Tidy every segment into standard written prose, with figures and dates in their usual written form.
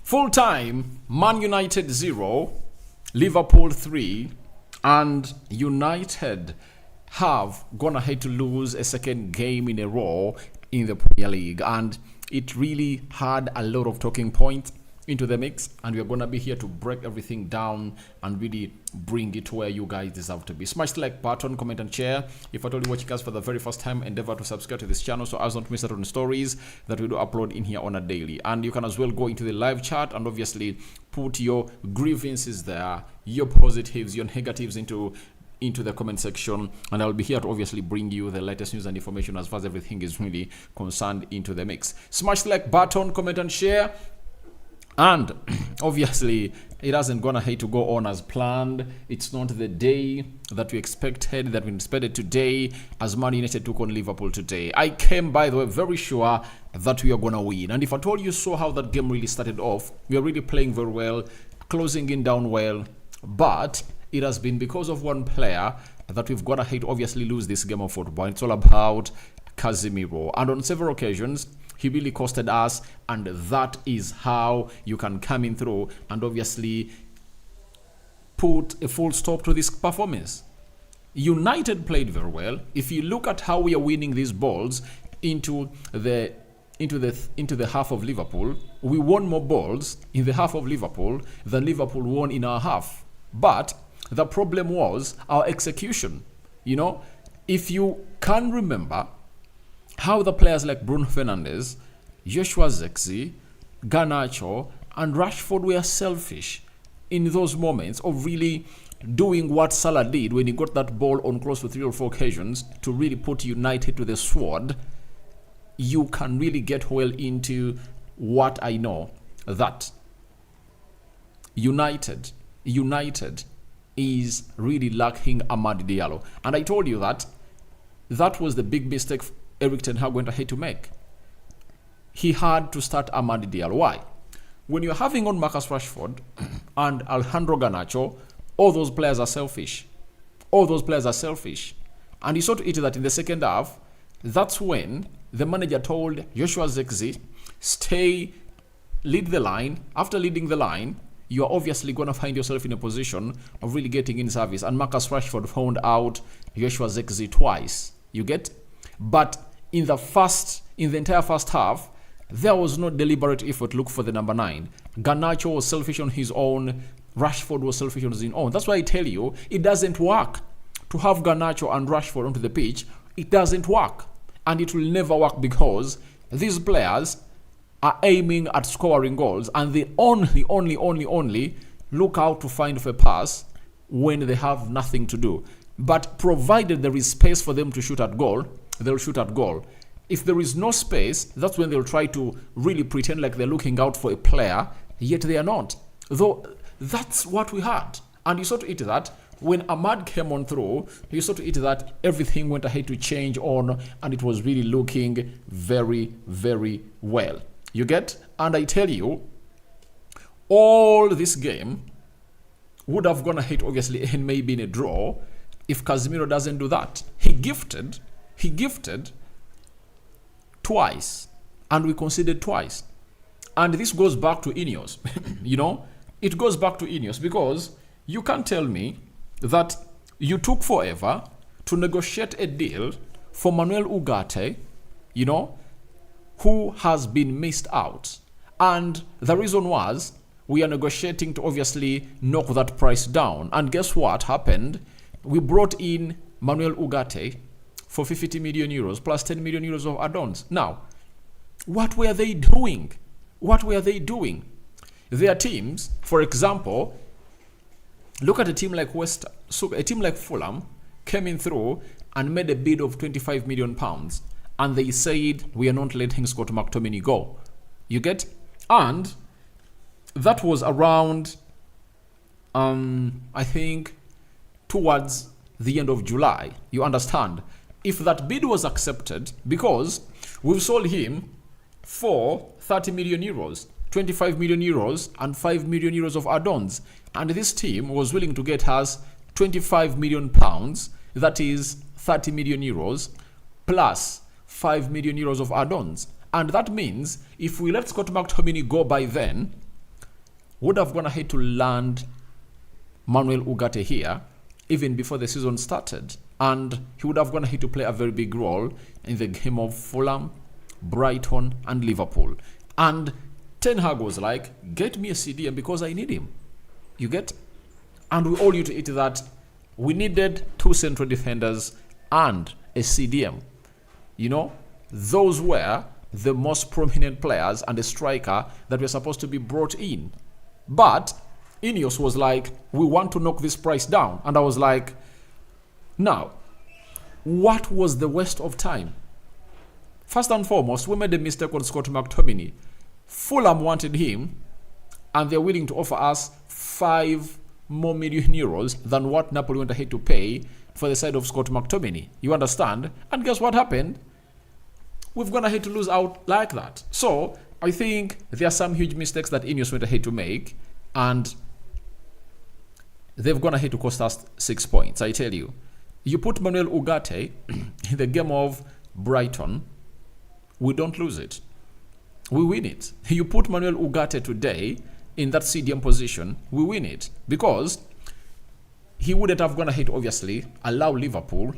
Full time, Man United 0, Liverpool 3, and United have gone ahead to lose a second game in a row in the Premier League. And it really had a lot of talking points into the mix, and we're gonna be here to break everything down and really bring it to where you guys deserve to be. Smash the like button, comment and share. If you're only watching us for the very first time, endeavor to subscribe to this channel so as not to miss out on stories that we do upload in here on a daily. And you can as well go into the live chat and obviously put your grievances there, your positives, your negatives into the comment section, and I'll be here to obviously bring you the latest news and information as far as everything is really concerned into the mix. Smash the like button, comment and share. And obviously, it hasn't gone ahead to go on as planned. It's not the day that we expected, that we expected today, as Man United took on Liverpool today. I came, by the way, very sure that we are going to win. And if at all you saw how that game really started off, we are really playing very well, closing in down well. But it has been because of one player that we've gone ahead to obviously lose this game of football. It's all about Casemiro. And on several occasions, he really costed us, and that is how you can come in through and obviously put a full stop to this performance. United played very well. If you look at how we are winning these balls into the half of Liverpool, we won more balls in the half of Liverpool than Liverpool won in our half. But the problem was our execution. You know, if you can remember how the players like Bruno Fernandes, Joshua Zexi, Garnacho, and Rashford were selfish in those moments of really doing what Salah did when he got that ball on close to 3 or 4 occasions to really put United to the sword, you can really get well into what I know, that United is really lacking Amad Diallo. And I told you that was the big mistake Eric Ten Hag went ahead to make. He had to start Amad Diallo. Why? When you're having on Marcus Rashford and Alejandro Garnacho, all those players are selfish. And he saw to it that in the second half, that's when the manager told Joshua Zexi, lead the line. After leading the line, you are obviously going to find yourself in a position of really getting in service. And Marcus Rashford found out Joshua Zexi twice. You get? But in the entire first half, there was no deliberate effort to look for the number 9. Garnacho was selfish on his own. Rashford was selfish on his own. That's why I tell you, it doesn't work to have Garnacho and Rashford onto the pitch. It doesn't work. And it will never work because these players are aiming at scoring goals, and they only look out to find a pass when they have nothing to do. But provided there is space for them to shoot at goal, they'll shoot at goal. If there is no space, that's when they'll try to really pretend like they're looking out for a player, yet they are not. Though that's what we had. And you saw to it that when Ahmad came on through, you saw to it that everything went ahead to change on, and it was really looking very, very well. You get? And I tell you, all this game would have gone ahead, obviously, and maybe in a draw if Casemiro doesn't do that. He gifted twice, and we conceded twice. And this goes back to Ineos. You know, it goes back to Ineos, because you can't tell me that you took forever to negotiate a deal for Manuel Ugarte, you know, who has been missed out. And the reason was we are negotiating to obviously knock that price down. And guess what happened? We brought in Manuel Ugarte for 50 million euros plus 10 million euros of add-ons. Now, what were they doing? Their teams, for example, look at a team like a team like Fulham came in through and made a bid of 25 million pounds, and they said we are not letting Scott McTominay go. You get? And that was around I think towards the end of July. You understand? If that bid was accepted, because we've sold him for 30 million euros, 25 million euros, and 5 million euros of add-ons. And this team was willing to get us 25 million pounds, that is 30 million euros, plus 5 million euros of add-ons. And that means if we let Scott McTominay go by then, would have gone ahead to land Manuel Ugarte here even before the season started. And he would have gone ahead to play a very big role in the game of Fulham, Brighton, and Liverpool. And Ten Hag was like, get me a CDM because I need him. You get? And we all used to eat that we needed 2 central defenders and a CDM. You know, those were the most prominent players and a striker that were supposed to be brought in. But Ineos was like, we want to knock this price down. And I was like, now, what was the waste of time? First and foremost, we made a mistake on Scott McTominay. Fulham wanted him, and they're willing to offer us 5 more million euros than what Napoli went ahead to pay for the side of Scott McTominay. You understand? And guess what happened? We've gone ahead to lose out like that. So I think there are some huge mistakes that Ineos went ahead to make, and they've gone ahead to cost us 6 points. I tell you, you put Manuel Ugarte in the game of Brighton, we don't lose it. We win it. You put Manuel Ugarte today in that CDM position, we win it. Because he wouldn't have gone ahead, obviously, allow Liverpool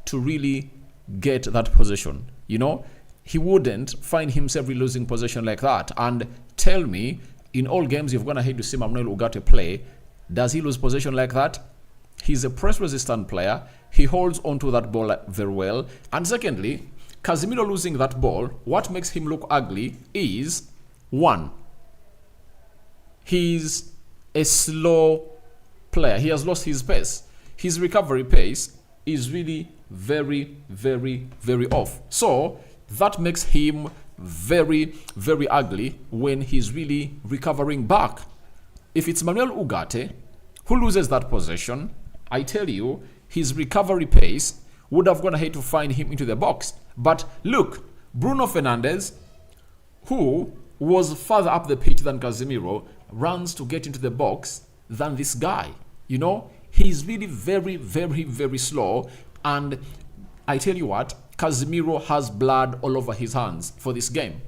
to really get that position. You know, he wouldn't find himself losing possession like that. And tell me, in all games you've gone ahead to see Manuel Ugarte play, does he lose possession like that? He's a press-resistant player. He holds onto that ball very well. And secondly, Casemiro losing that ball, what makes him look ugly is, 1, he's a slow player. He has lost his pace. His recovery pace is really very, very, very off. So that makes him very, very ugly when he's really recovering back. If it's Manuel Ugarte who loses that possession, I tell you, his recovery pace would have gone ahead to find him into the box. But look, Bruno Fernandes, who was further up the pitch than Casemiro, runs to get into the box than this guy. You know, he's really very, very, very slow. And I tell you what, Casemiro has blood all over his hands for this game.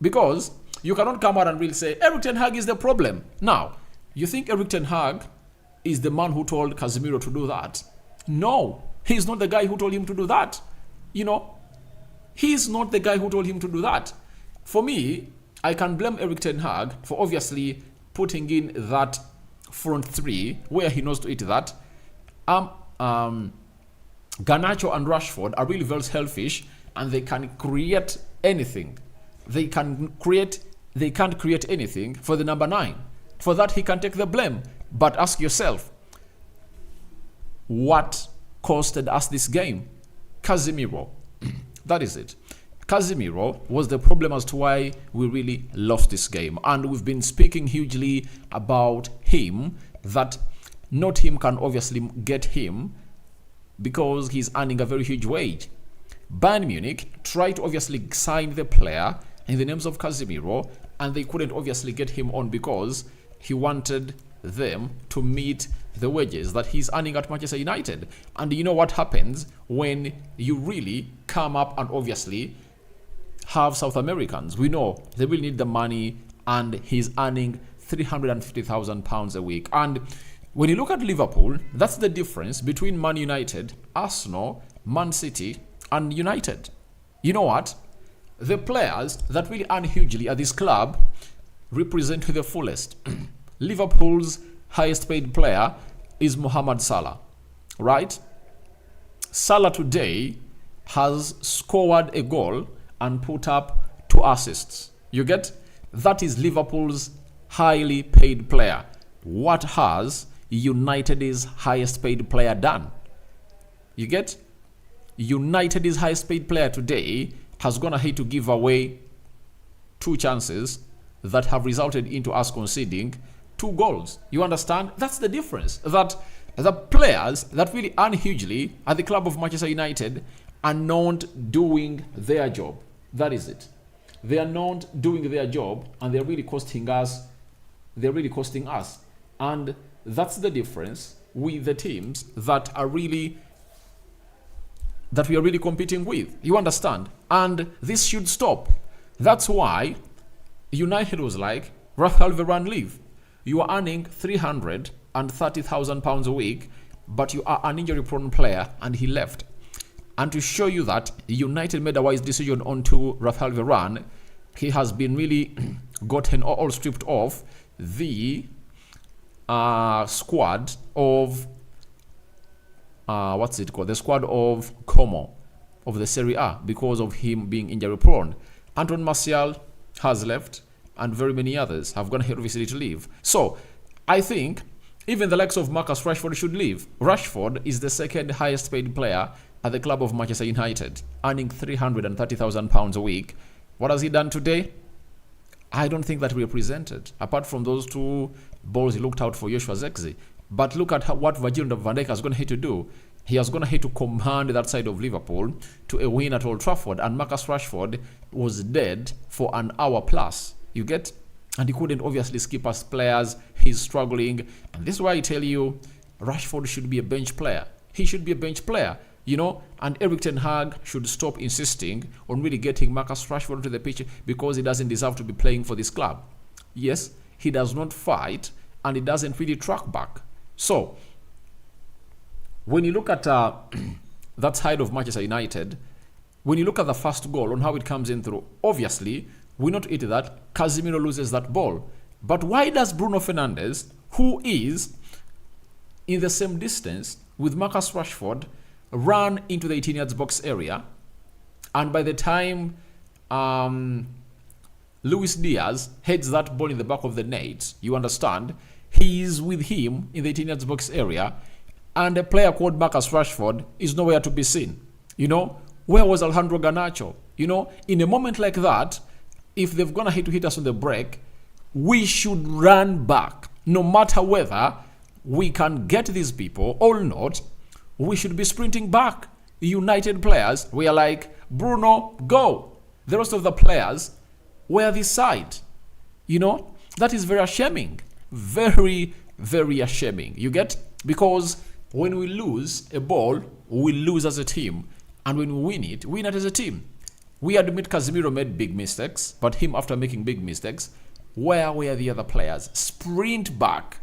Because you cannot come out and really say, Eric Ten Hag is the problem. Now, you think Eric Ten Hag is the man who told Casemiro to do that? No, he's not the guy who told him to do that. You know, he's not the guy who told him to do that. For me, I can blame Eric Ten Hag for obviously putting in that front 3 where he knows to eat that. Garnacho and Rashford are really very selfish, and they can create anything. They can't create anything for the number 9. For that, he can take the blame. But ask yourself, what costed us this game? Casemiro. That is it. Casemiro was the problem as to why we really lost this game. And we've been speaking hugely about him, that not him can obviously get him because he's earning a very huge wage. Bayern Munich tried to obviously sign the player in the names of Casemiro, and they couldn't obviously get him on because he wanted them to meet the wages that he's earning at Manchester United. And you know what happens when you really come up and obviously have South Americans? We know they will need the money, and he's earning £350,000 a week. And when you look at Liverpool, that's the difference between Man United, Arsenal, Man City, and United. You know what? The players that really earn hugely at this club represent to the fullest. Liverpool's highest paid player is Mohamed Salah, right? Salah today has scored a goal and put up 2 assists. You get? That is Liverpool's highly paid player. What has United's highest paid player done? You get? United's highest paid player today has gone ahead to give away 2 chances that have resulted into us conceding 2 goals. You understand? That's the difference. That the players that really earn hugely at the club of Manchester United are not doing their job. That is it. They are not doing their job, and they're really costing us. They're really costing us. And that's the difference with the teams that we are really competing with. You understand? And this should stop. That's why United was like, Rafael Varane leave. You are earning £330,000 a week, but you are an injury-prone player, and he left. And to show you that United made a wise decision onto Rafael Varane, he has been really gotten all stripped off the squad of what's it called? The squad of Como of the Serie A because of him being injury prone. Antoine Martial has left, and very many others have gone ahead obviously to leave. So I think even the likes of Marcus Rashford should leave. Rashford is the second highest paid player at the club of Manchester United, earning £330,000 a week. What has he done today? I don't think that we represented, apart from those 2 balls he looked out for Joshua Zexi. But look at what Virgil van Dijk has gone ahead to do. He has gone ahead to command that side of Liverpool to a win at Old Trafford, and Marcus Rashford was dead for an hour plus. You get? And he couldn't obviously skip us players. He's struggling. And this is why I tell you, Rashford should be a bench player. He should be a bench player, you know, and Eric Ten Hag should stop insisting on really getting Marcus Rashford onto the pitch because he doesn't deserve to be playing for this club. Yes, he does not fight, and he doesn't really track back. So, when you look at that side of Manchester United, when you look at the first goal on how it comes in through, obviously, we not eat that. Casemiro loses that ball. But why does Bruno Fernandes, who is in the same distance with Marcus Rashford, run into the 18 yards box area, and by the time Luis Diaz heads that ball in the back of the net, you understand, he is with him in the 18 yards box area, and a player called Marcus Rashford is nowhere to be seen. You know, where was Alejandro Garnacho? You know, in a moment like that, if they've gone ahead to hit us on the break, we should run back. No matter whether we can get these people or not, we should be sprinting back. United players, we are like, Bruno, go. The rest of the players were this side. You know, that is very ashaming. Very, very ashaming. You get? Because when we lose a ball, we lose as a team. And when we win it as a team. We admit Casemiro made big mistakes, but him after making big mistakes, where were the other players? Sprint back.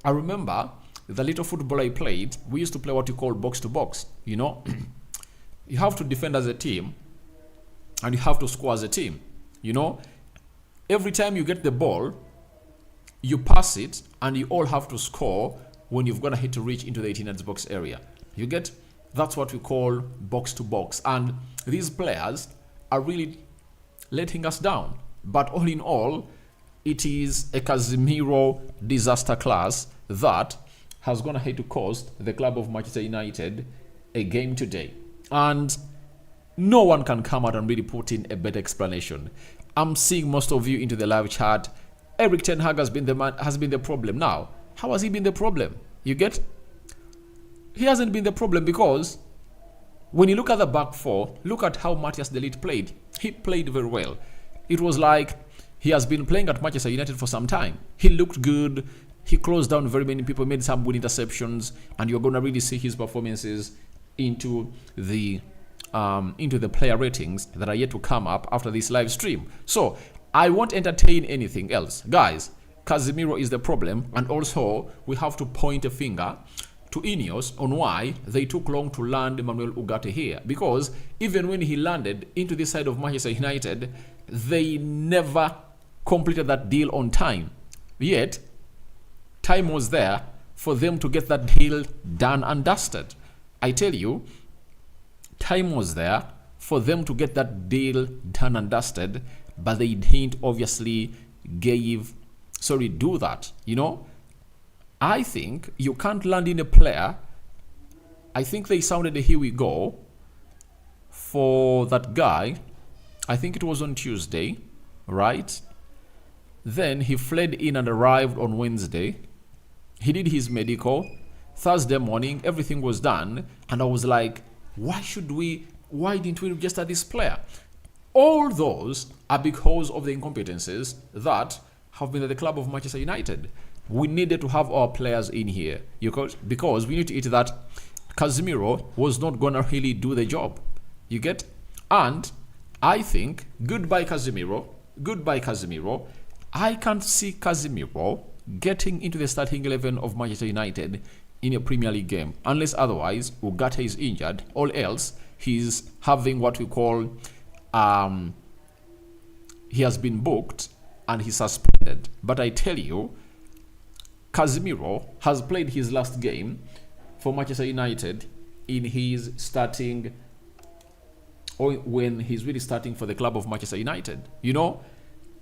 I remember the little football I played, we used to play what you call box to box. You know, you have to defend as a team, and you have to score as a team. You know, every time you get the ball, you pass it, and you all have to score when you've gone ahead to reach into the 18 yards box area. You get? That's what we call box to box. And these players are really letting us down. But all in all, it is a Casemiro disaster class that has gone ahead to cost the club of Manchester United a game today. And no one can come out and really put in a better explanation. I'm seeing most of you into the live chat. Eric Ten Hag has been the problem. Now, how has he been the problem? You get? He hasn't been the problem because when you look at the back four, look at how Matthias De Ligt played. He played very well. It was like he has been playing at Manchester United for some time. He looked good. He closed down very many people, made some good interceptions, and you're going to really see his performances into the player ratings that are yet to come up after this live stream. So I won't entertain anything else. Guys, Casemiro is the problem, and also we have to point a finger to Ineos on why they took long to land Emmanuel Ugarte here. Because even when he landed into this side of Manchester United, they never completed that deal on time. Yet, time was there for them to get that deal done and dusted. I tell you, time was there for them to get that deal done and dusted, but they didn't obviously do that, you know. I think you can't land in a player. I think they sounded a here we go for that guy. I think it was on Tuesday, right? Then he fled in and arrived on Wednesday. He did his medical. Thursday morning, everything was done. And I was like, why didn't we register this player? All those are because of the incompetences that have been at the club of Manchester United. We needed to have our players in here because we need to eat that Casemiro was not going to really do the job. You get? And I think, goodbye Casemiro. I can't see Casemiro getting into the starting 11 of Manchester United in a Premier League game. Unless otherwise, Ugarte is injured. All else, he's having what we call, he has been booked and he's suspended. But I tell you, Casemiro has played his last game for Manchester United in his starting, or when he's really starting for the club of Manchester United. You know,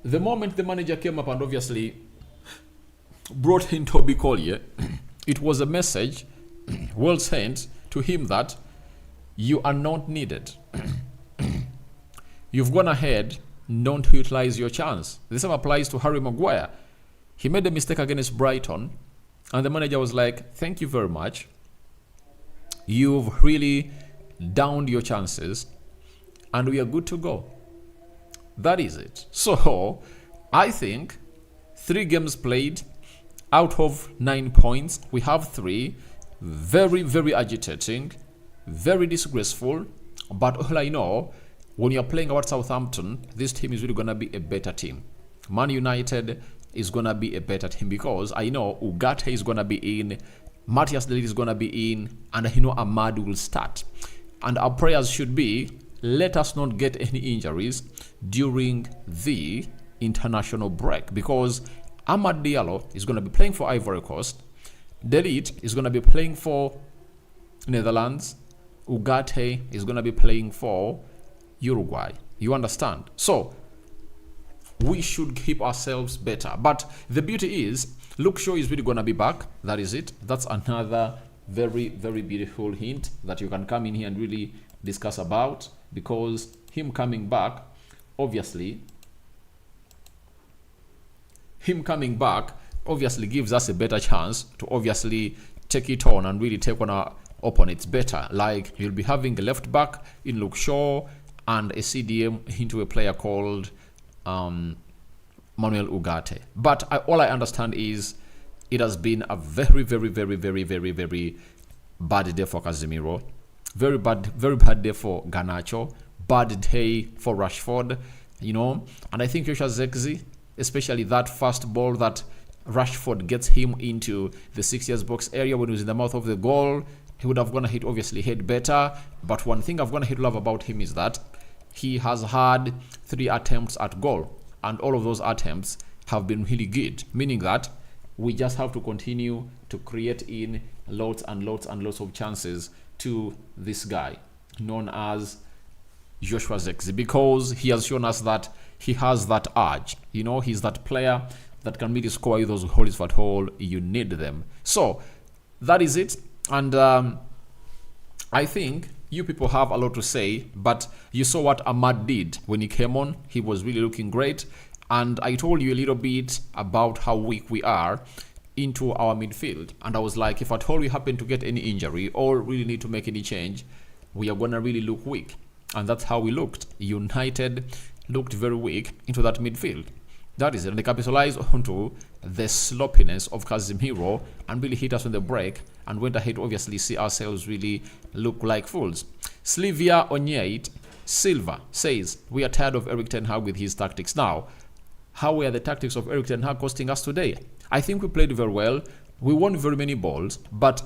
the moment the manager came up and obviously brought in Toby Collier, it was a message well sent to him that you are not needed. You've gone ahead not to utilize your chance. The same applies to Harry Maguire. He made a mistake against Brighton, and the manager was like, thank you very much. You've really downed your chances, and we are good to go. That is it. So, I think 3 games played, out of 9 points, we have 3. Very, very agitating, very disgraceful. But all I know, when you're playing about Southampton, this team is really going to be a better team. Man United is going to be a better team because I know Ugarte is going to be in, Matthias De Ligt is going to be in, and I know Ahmad will start. And our prayers should be, let us not get any injuries during the international break, because Amad Diallo is going to be playing for Ivory Coast, De Ligt is going to be playing for Netherlands, Ugarte is going to be playing for Uruguay. You understand? So we should keep ourselves better. But the beauty is, Luke Shaw is really going to be back. That is it. That's another very, very beautiful hint that you can come in here and really discuss about, because him coming back obviously gives us a better chance to obviously take it on and really take on our opponents better. Like, you'll be having a left back in Luke Shaw and a CDM into a player called Manuel Ugarte. But all I understand is it has been a very, very, very, very, very, very bad day for Casemiro. Very bad day for Garnacho. Bad day for Rashford, you know. And I think Joshua Zirkzee, especially that first ball that Rashford gets him into the 6 box area when he was in the mouth of the goal, he would have gone ahead, obviously, head better. But one thing I've gone ahead to love about him is that he has had 3 attempts at goal, and all of those attempts have been really good, meaning that we just have to continue to create in lots and lots and lots of chances to this guy known as Joshua Zirkzee, because he has shown us that he has that urge. You know, he's that player that can really score you those goals at all you need them. So that is it. And I think you people have a lot to say, but you saw what Ahmad did when he came on. He was really looking great. And I told you a little bit about how weak we are into our midfield. And I was like, if at all we happen to get any injury or really need to make any change, we are going to really look weak. And that's how we looked. United looked very weak into that midfield. That is it. And they capitalized onto the sloppiness of Casemiro and really hit us on the break and went ahead to obviously see ourselves really look like fools. Slivia Onyeit Silva says, we are tired of Erik ten Hag with his tactics. Now, how were the tactics of Erik ten Hag costing us today? I think we played very well. We won very many balls, but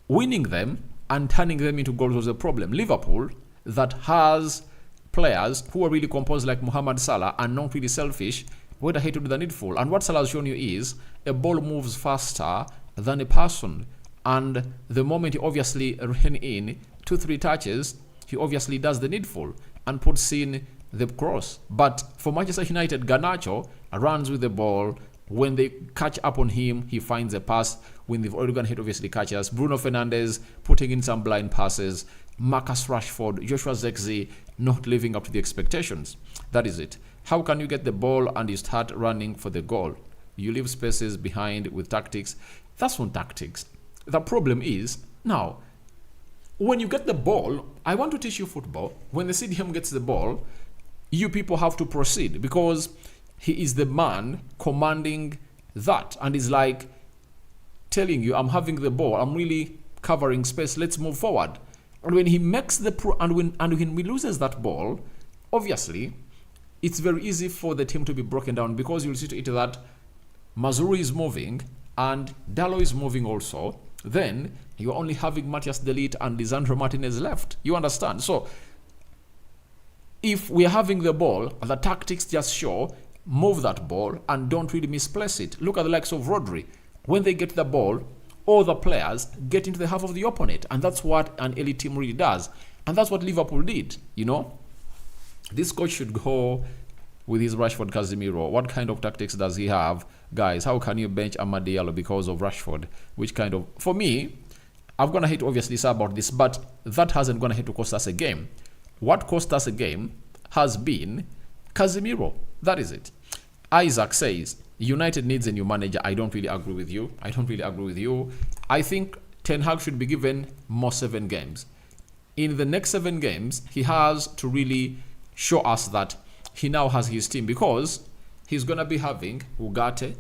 winning them and turning them into goals was a problem. Liverpool, that has players who are really composed like Mohamed Salah and not really selfish, went ahead to do the needful. And what Salah has shown you is a ball moves faster than a person. And the moment he obviously ran in 2-3 touches, he obviously does the needful and puts in the cross. But for Manchester United, Garnacho runs with the ball. When they catch up on him, he finds a pass. When they've already gone ahead, obviously catches. Bruno Fernandes putting in some blind passes. Marcus Rashford, Joshua Zirkzee not living up to the expectations. That is it. How can you get the ball and you start running for the goal? You leave spaces behind with tactics. That's not tactics. The problem is, now, when you get the ball, I want to teach you football. When the CDM gets the ball, you people have to proceed, because he is the man commanding that and is like telling you, I'm having the ball, I'm really covering space, let's move forward. And when he makes the when he loses that ball, obviously it's very easy for the team to be broken down, because you'll see to it that Mazuri is moving, and Dallo is moving also, then you're only having Matias De Ligt and Lisandro Martinez left. You understand? So, if we're having the ball, the tactics just show, move that ball and don't really misplace it. Look at the likes of Rodri. When they get the ball, all the players get into the half of the opponent. And that's what an elite team really does. And that's what Liverpool did, you know. This coach should go with his Rashford Casemiro. What kind of tactics does he have? Guys, how can you bench Amad Diallo because of Rashford? Which kind of... For me, I'm going to hate obviously say about this, but that hasn't going to hate to cost us a game. What cost us a game has been Casemiro. That is it. Isaac says, United needs a new manager. I don't really agree with you. I think Ten Hag should be given more 7 games. In the next 7 games, he has to really show us that he now has his team, because he's going to be having Ugarte,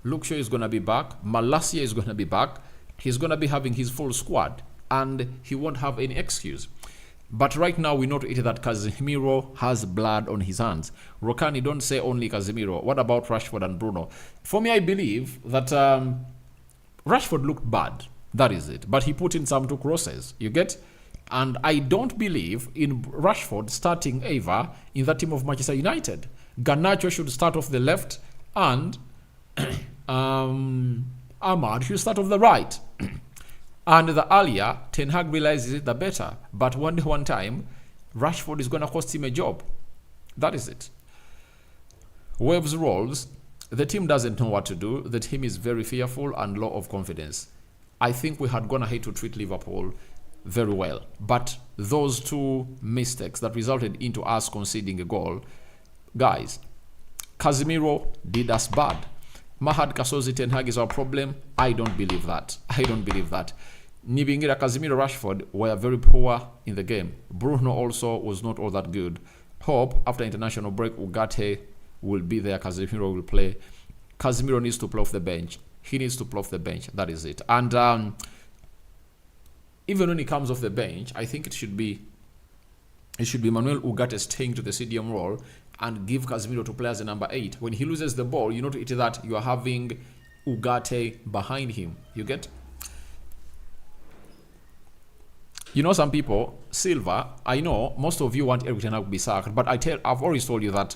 Luke Shaw is going to be back, Malacia is going to be back. He's going to be having his full squad, and he won't have any excuse. But right now, we know to it that Casemiro has blood on his hands. Rokani, don't say only Casemiro. What about Rashford and Bruno? For me, I believe that Rashford looked bad. That is it. But he put in some 2 crosses. You get? And I don't believe in Rashford starting ever in that team of Manchester United. Garnacho should start off the left, and Ahmad should start off the right. And the earlier Ten Hag realizes it, the better. But one time, Rashford is going to cost him a job. That is it. Waves rolls. The team doesn't know what to do. The team is very fearful and low of confidence. I think we had gone ahead to treat Liverpool very well. But those 2 mistakes that resulted into us conceding a goal, guys, Casemiro did us bad. Mahad Kasozi Ten Hag is our problem. I don't believe that. Nibingira, Casemiro, Rashford were very poor in the game. Bruno also was not all that good. Hope after international break, Ugarte will be there. Casemiro will play. Casemiro needs to play off the bench. He needs to play off the bench. That is it. And even when he comes off the bench, I think it should be Manuel Ugarte staying to the CDM role and give Casemiro to play as a number 8. When he loses the ball, you know to it that you are having Ugarte behind him. You get? You know, some people, Silva, I know most of you want Eric Ten Hag to be sacked, but I've already told you that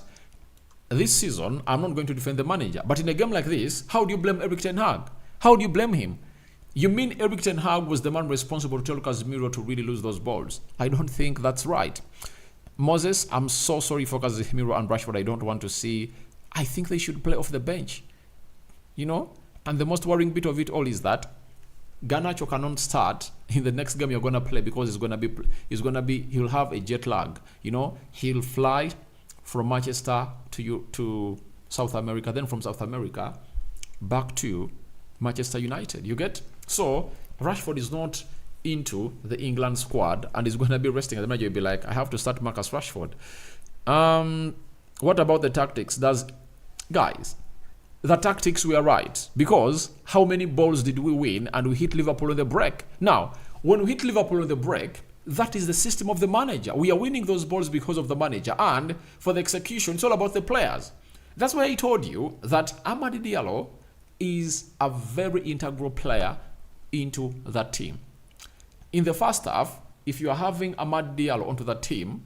this season, I'm not going to defend the manager. But in a game like this, how do you blame Eric Ten Hag? How do you blame him? You mean Eric Ten Hag was the man responsible to tell Casemiro to really lose those balls? I don't think that's right. Moses, I'm so sorry for Casemiro and Rashford. I don't want to see. I think they should play off the bench. You know? And the most worrying bit of it all is that Garnacho cannot start in the next game you're going to play, because he'll have a jet lag. You know? He'll fly from Manchester to South America, then from South America back to Manchester United. You get? So, Rashford is not into the England squad and is going to be resting. The manager will be like, I have to start Marcus Rashford. What about the tactics? Guys, the tactics were right, because how many balls did we win and we hit Liverpool on the break? Now, when we hit Liverpool on the break, that is the system of the manager. We are winning those balls because of the manager, and for the execution, it's all about the players. That's why I told you that Amad Diallo is a very integral player into that team. In the first half, if you are having Amad Diallo onto that team,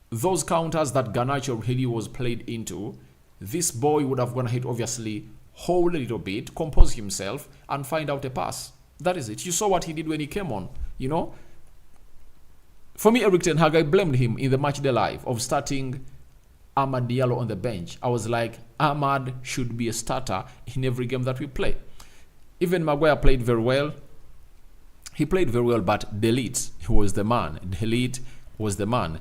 those counters that Garnacho really was played into, this boy would have gone ahead, obviously, hold a little bit, compose himself, and find out a pass. That is it. You saw what he did when he came on, you know. For me, Eric Ten Hag, I blamed him in the match day live of starting Amad Diallo on the bench. I was like, Amad should be a starter in every game that we play. Even Maguire played very well. He played very well, but De Ligt was the man. De Ligt was the man.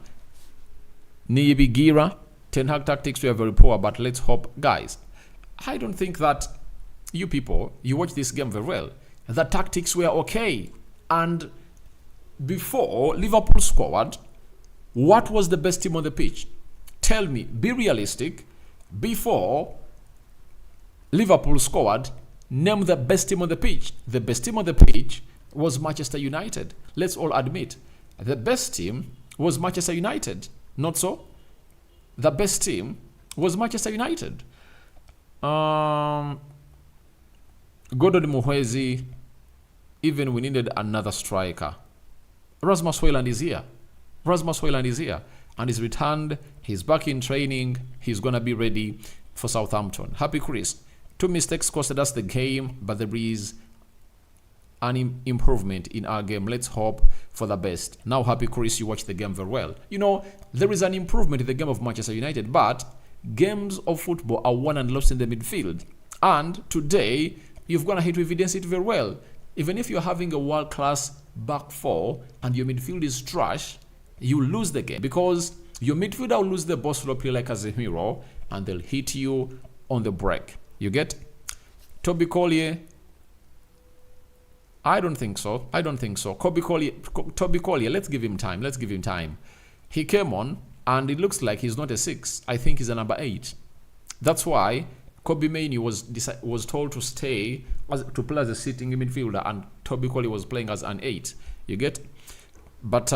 Niyibi Gira, Ten Hag tactics were very poor, but let's hope. Guys, I don't think that you people, you watch this game very well. The tactics were okay. And before Liverpool scored, what was the best team on the pitch? Tell me, be realistic. Before Liverpool scored, name the best team on the pitch. The best team on the pitch was Manchester United. Let's all admit. The best team was Manchester United. Not so? The best team was Manchester United. Gordon Muhwezi, even we needed another striker. Rasmus Højlund is here. Rasmus Højlund is here. And he's returned. He's back in training. He's going to be ready for Southampton. Happy Chris. 2 mistakes costed us the game, but there is an improvement in our game. Let's hope for the best. Now, Happy Chris, you watch the game very well. You know, there is an improvement in the game of Manchester United, but games of football are won and lost in the midfield. And today, you've gone ahead to evidence it very well. Even if you're having a world-class back four and your midfield is trash, you lose the game because your midfielder will lose the ball to a player like Casemiro and they'll hit you on the break. You get? Toby Collier, I don't think so. Toby Collier, let's give him time. He came on and it looks like he's not a 6. I think he's a number 8. That's why Kobe Mainoo was told to stay to play as a sitting midfielder, and Toby Collier was playing as an 8. You get? But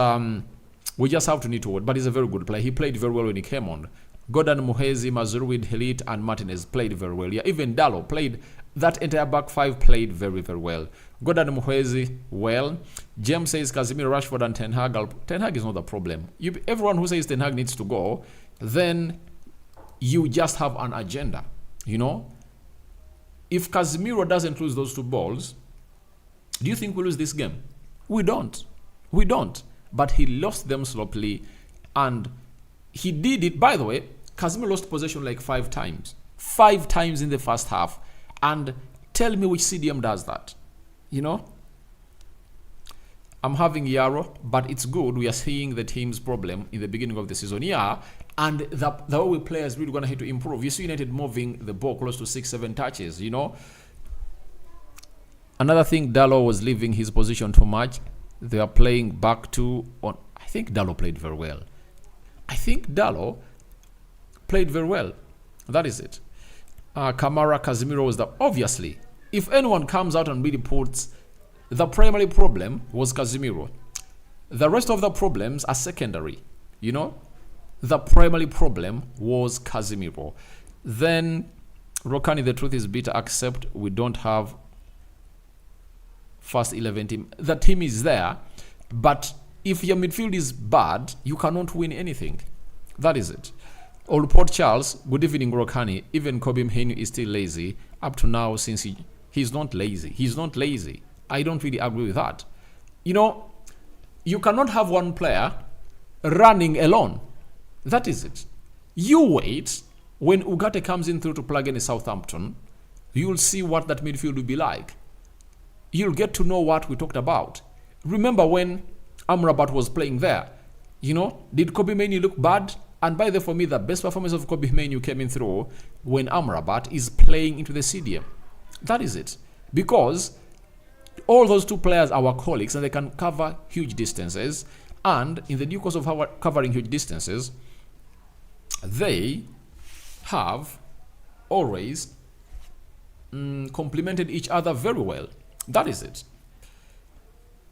we just have to need to wait. But he's a very good player. He played very well when he came on. Gordon Muhwezi, Mazurui, Helit, and Martinez played very well. Yeah, even Dallo played. That entire back five played very, very well. Gordon Muhwezi, well. James says Casemiro, Rashford, and Ten Hag. Ten Hag is not the problem. Everyone who says Ten Hag needs to go, then you just have an agenda. You know? If Casemiro doesn't lose those 2 balls, do you think we lose this game? We don't. But he lost them sloppily, and he did it. By the way, Casemiro lost possession like 5 times. 5 times in the first half. And tell me which CDM does that. You know? I'm having Yarrow, but it's good. We are seeing the team's problem in the beginning of the season. Yeah, and the way we play is really going to have to improve. You see United moving the ball close to 6-7 touches, you know? Another thing, Dallo was leaving his position too much. They are playing back to on. I think Dallo played very well. That is it. Kamara, Casemiro was the obviously. If anyone comes out and really puts, the primary problem was Casemiro. The rest of the problems are secondary. You know, the primary problem was Casemiro. Then Rokani, the truth is bitter. Accept we don't have first 11 team. The team is there, but if your midfield is bad, you cannot win anything. That is it. Old Port Charles, good evening, Rokani. Even Kobe Mainoo is still lazy up to now, since he's not lazy. I don't really agree with that. You know, you cannot have one player running alone. That is it. You wait when Ugarte comes in through to plug in a Southampton. You'll see what that midfield will be like. You'll get to know what we talked about. Remember when Amrabat was playing there? You know, did Kobe Mainoo look bad? And by the way, for me, the best performance of Kobe Mainoo came in through when Amrabat is playing into the CDM. That is it. Because all those 2 players are workaholics and they can cover huge distances. And in the due course of covering huge distances, they have always complemented each other very well. That is it.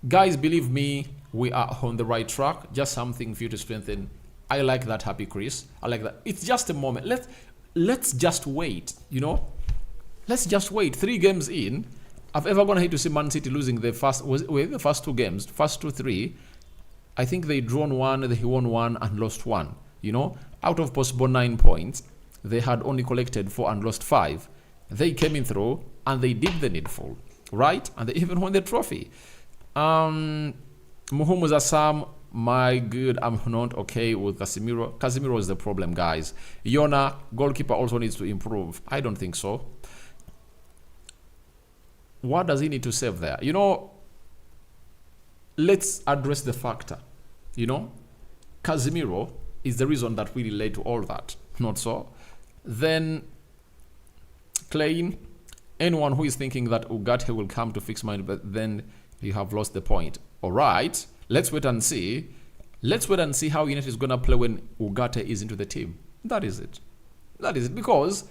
Guys, believe me, we are on the right track. Just something for you to strengthen. I like that, Happy Chris. I like that. It's just a moment. Let's just wait, you know? Let's just wait. 3 games in, I've ever gone ahead to see Man City losing the first 2 games, first 2-3. I think they drawn 1, they won 1 and lost 1. You know, out of possible 9 points, they had only collected 4 and lost 5. They came in through and they did the needful, right? And they even won the trophy. Muhumu Zasam, my good, I'm not okay with Casemiro. Casemiro is the problem, guys. Yona, goalkeeper, also needs to improve. I don't think so. What does he need to save there? You know, let's address the factor. You know, Casemiro is the reason that really led to all that. Not so. Then, Klein, anyone who is thinking that Ugarte will come to fix mine, but then you have lost the point. All right. Let's wait and see. Let's wait and see how United is going to play when Ugarte is into the team. That is it. That is it. Because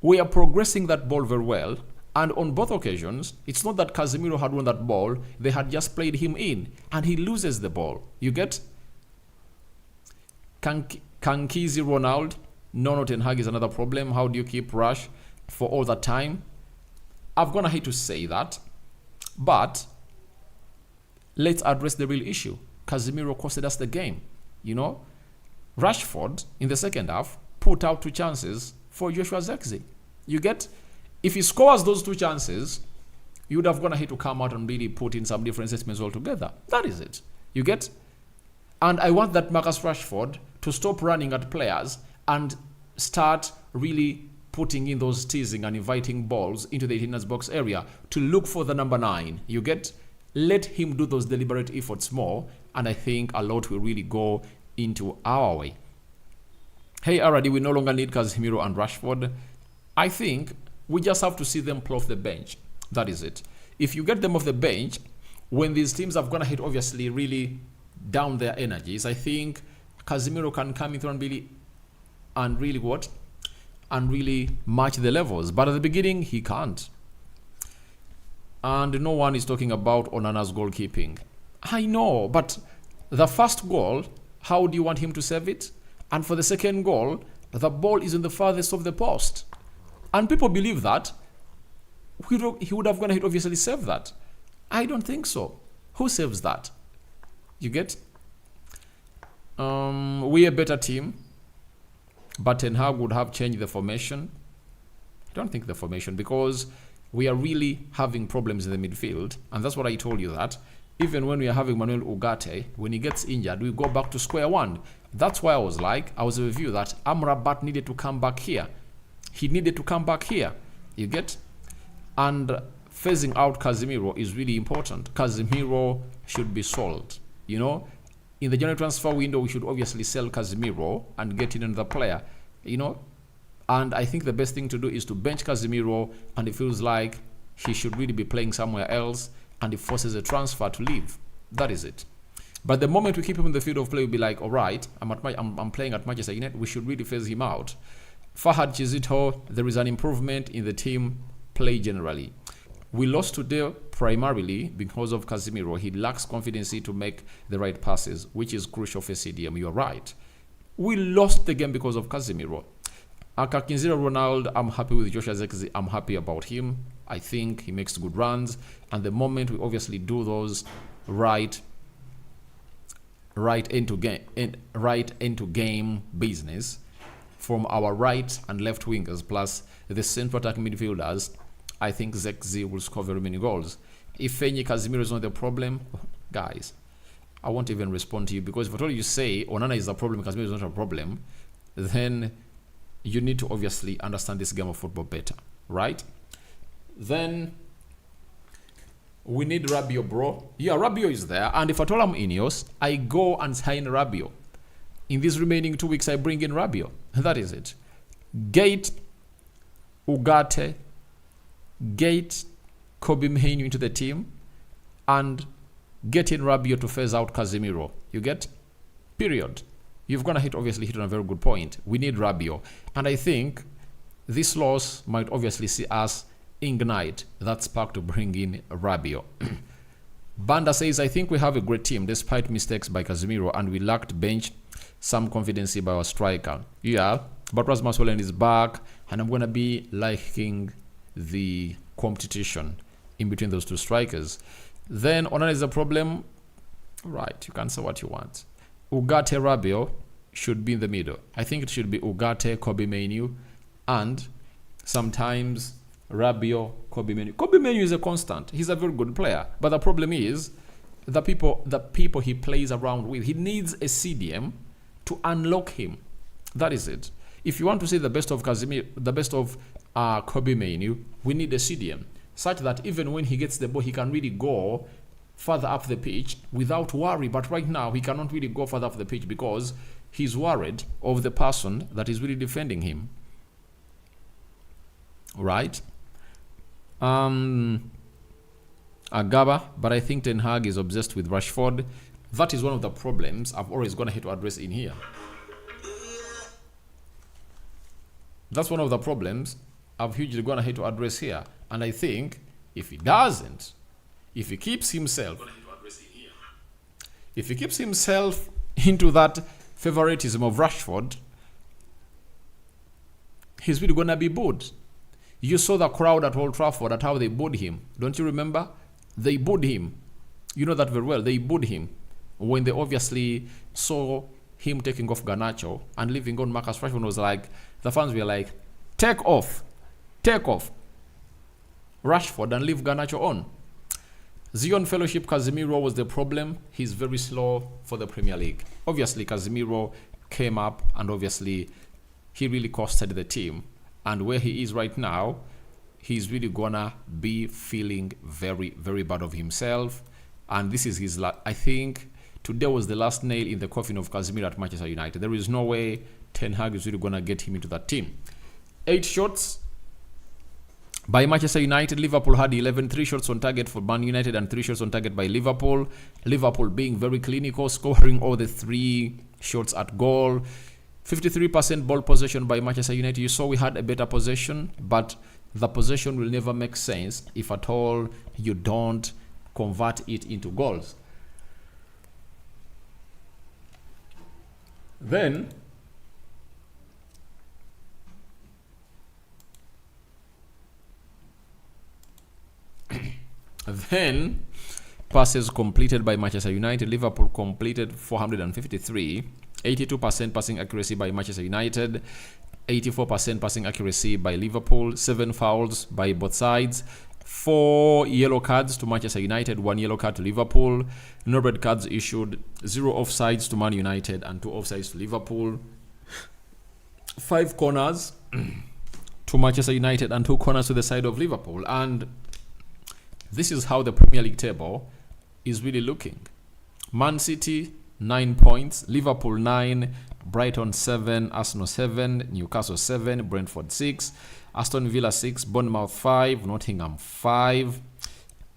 we are progressing that ball very well. And on both occasions, it's not that Casemiro had won that ball. They had just played him in. And he loses the ball. You get? Kankizi Ronald. No, Ten Hag is another problem. How do you keep Rush? for all that time. I'm gonna hate to say that, but let's address the real issue. Casemiro costed us the game. You know, Rashford in the second half put out 2 chances for Joshua Zirkzee. You get, if he scores those 2 chances, you would have gone ahead to come out and really put in some different assessments altogether. That is it. You get, and I want that Marcus Rashford to stop running at players and start really putting in those teasing and inviting balls into the 18 box area to look for the number 9. You get, let him do those deliberate efforts more, and I think a lot will really go into our way. Hey, already we no longer need Casemiro and Rashford. I think we just have to see them play off the bench. That is it. If you get them off the bench, when these teams have gone ahead, obviously, really down their energies, I think Casemiro can come in through and really what? And really match the levels. But at the beginning, he can't. And no one is talking about Onana's goalkeeping. I know, but the first goal, how do you want him to save it? And for the second goal, the ball is in the farthest of the post. And people believe that he would have gone ahead, obviously, save that. I don't think so. Who saves that? You get? We're a better team, but Ten Hag would have changed the formation. I don't think the formation, because we are really having problems in the midfield, and that's what I told you, that even when we are having Manuel Ugarte, when he gets injured, we go back to square one. That's why I was of a view that Amrabat needed to come back here. He needed to come back here. You get? And phasing out Casemiro is really important. Casemiro should be sold. You know, in the January transfer window, we should obviously sell Casemiro and get in another player. You know, and I think the best thing to do is to bench Casemiro, and it feels like he should really be playing somewhere else, and it forces a transfer to leave. That is it. But the moment we keep him in the field of play, we'll be like, all right, I'm playing at Manchester United. We should really phase him out. Fahad Chizito, there is an improvement in the team play generally. We lost today primarily because of Casemiro. He lacks confidence to make the right passes, which is crucial for CDM. You're right. We lost the game because of Casemiro. Akakinzira Ronald, I'm happy with Joshua Zirkzee. I'm happy about him. I think he makes good runs. And the moment we obviously do those right into game business from our right and left wingers plus the central attacking midfielders, I think Zirkzee will score very many goals. If Fenyi Casemiro is not the problem, guys, I won't even respond to you, because if at all you say Onana is a problem, Casemiro is not a problem, then you need to obviously understand this game of football better, right? Then we need Rabiot, bro. Yeah, Rabiot is there, and if at all I'm Ineos, I go and sign Rabiot. In these remaining 2 weeks, I bring in Rabiot. That is it. Gate Ugarte, get Kobe Mainoo into the team, and get in Rabiot to phase out Casemiro. You get? Period. You've gonna hit on a very good point. We need Rabiot. And I think this loss might obviously see us ignite that spark to bring in Rabiot. Banda says, I think we have a great team despite mistakes by Casemiro, and we lacked bench some confidence by our striker. Yeah, but Rasmus Hojlund is back, and I'm gonna be liking the competition in between those two strikers. Then Onana is a problem. Right, you can say what you want. Ugarte Rabiot should be in the middle. I think it should be Ugarte, Kobe Mainoo, and sometimes Rabiot, Kobe Mainoo. Kobe Mainoo is a constant. He's a very good player. But the problem is the people he plays around with. He needs a CDM to unlock him. That is it. If you want to see the best of Casemiro, the best of Kobe Mainoo, we need a CDM, such that even when he gets the ball, he can really go further up the pitch without worry. But right now, he cannot really go further up the pitch because he's worried of the person that is really defending him. Right? Agaba, but I think Ten Hag is obsessed with Rashford. That is one of the problems I've always gonna hate to address in here. That's one of the problems I've hugely gonna hate to address here. And I think if he doesn't, if he keeps himself into that favoritism of Rashford, he's really gonna be booed. You saw the crowd at Old Trafford at how they booed him. Don't you remember? They booed him. You know that very well. They booed him when they obviously saw him taking off Garnacho and leaving on Marcus Rashford. Was like, the fans were like, take off Rashford and leave Garnacho on. Zion Fellowship, Casemiro was the problem. He's very slow for the Premier League. Obviously, Casemiro came up and obviously he really costed the team. And where he is right now, he's really gonna be feeling very, very bad of himself. And this is his last. I think today was the last nail in the coffin of Casemiro at Manchester United. There is no way Ten Hag is really gonna get him into that team. 8 shots by Manchester United. Liverpool had 11, 3 shots on target for Man United and 3 shots on target by Liverpool. Liverpool being very clinical, scoring all the 3 shots at goal. 53% ball possession by Manchester United. You saw we had a better possession, but the possession will never make sense if at all you don't convert it into goals. Then passes completed by Manchester United. Liverpool completed 453. 82% passing accuracy by Manchester United. 84% passing accuracy by Liverpool. 7 fouls by both sides. 4 yellow cards to Manchester United. 1 yellow card to Liverpool. No red cards issued. 0 offsides to Man United and 2 offsides to Liverpool. 5 corners to Manchester United and 2 corners to the side of Liverpool. And this is how the Premier League table is really looking. Man City 9 points, Liverpool 9, Brighton 7, Arsenal 7, Newcastle 7, Brentford 6, Aston Villa 6, Bournemouth 5, Nottingham 5,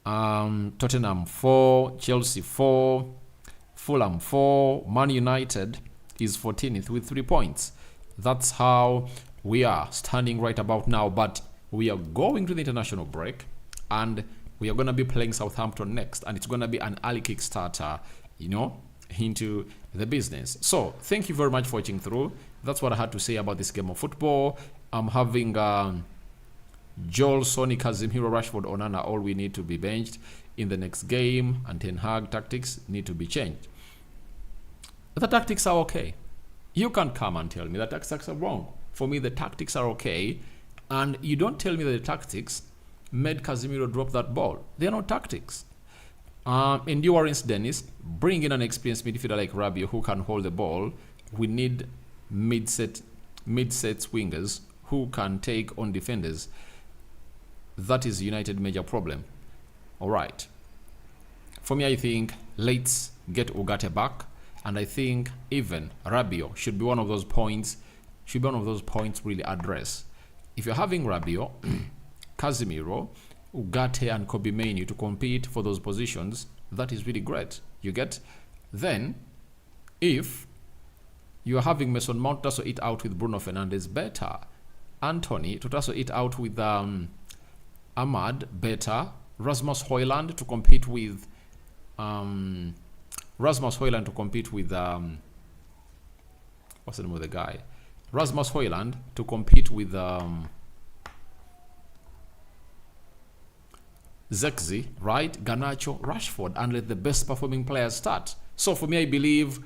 Tottenham 4, Chelsea 4, Fulham 4, Man United is 14th with 3 points. That's how we are standing right about now, but we are going to the international break and we are going to be playing Southampton next, and it's going to be an early Kickstarter, into the business. So thank you very much for watching through. That's what I had to say about this game of football. I'm having Joel, Sonny, Casemiro, Rashford, Onana, all we need to be benched in the next game, and Ten Hag tactics need to be changed. The tactics are okay. You can't come and tell me that tactics are wrong. For me, the tactics are okay, and you don't tell me that the tactics made Casemiro drop that ball. They are not tactics. Endurance, Dennis. Bring in an experienced midfielder like Rabiot who can hold the ball. We need mid-set wingers who can take on defenders. That is United major problem. All right. For me, I think let's get Ugarte back, and I think even Rabiot should be one of those points. Really address. If you're having Rabiot, Casemiro, Ugarte and Kobe Mainoo to compete for those positions, that is really great. You get? Then, if you are having Mason Mount to also eat out with Bruno Fernandes, better. Anthony to also eat out with Ahmad, better. Rasmus Højlund to compete with what's the name of the guy? Rasmus Højlund to compete with Zexi, right? Garnacho, Rashford, and let the best performing players start. So for me, I believe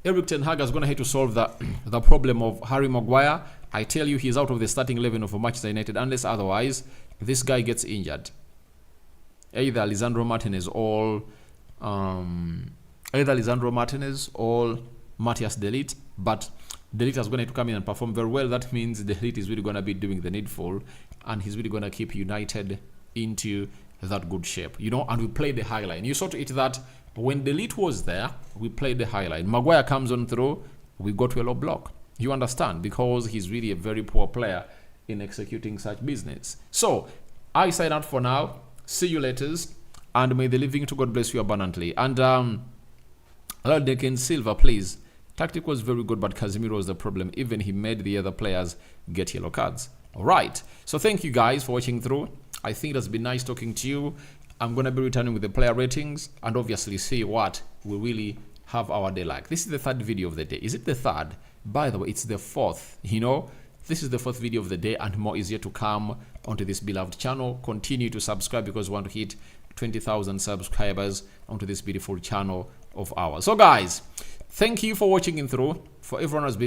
Erik Ten Hag is going to have to solve the problem of Harry Maguire. I tell you, he's out of the starting 11 of Manchester United unless otherwise this guy gets injured. Either Lisandro Martinez or Matthias De Ligt, but De Ligt is going to come in and perform very well. That means De Ligt is really going to be doing the needful, and he's really going to keep United into that good shape, and we played the high line. You saw to it that when De Ligt was there, we played the high line. Maguire comes on through, we go to a low block. You understand? Because he's really a very poor player in executing such business. So I sign out for now. See you later, and may the living to God bless you abundantly. And Aldekin Silva, please. Tactic was very good, but Casemiro was the problem. Even he made the other players get yellow cards. All right. So thank you guys for watching through. I think it has been nice talking to you. I'm going to be returning with the player ratings and obviously see what we really have our day like. This is the 3rd video of the day. Is it the 3rd? By the way, it's the 4th. This is the 4th video of the day, and more is yet to come onto this beloved channel. Continue to subscribe because we want to hit 20,000 subscribers onto this beautiful channel of ours. So guys, thank you for watching in through. For everyone who's been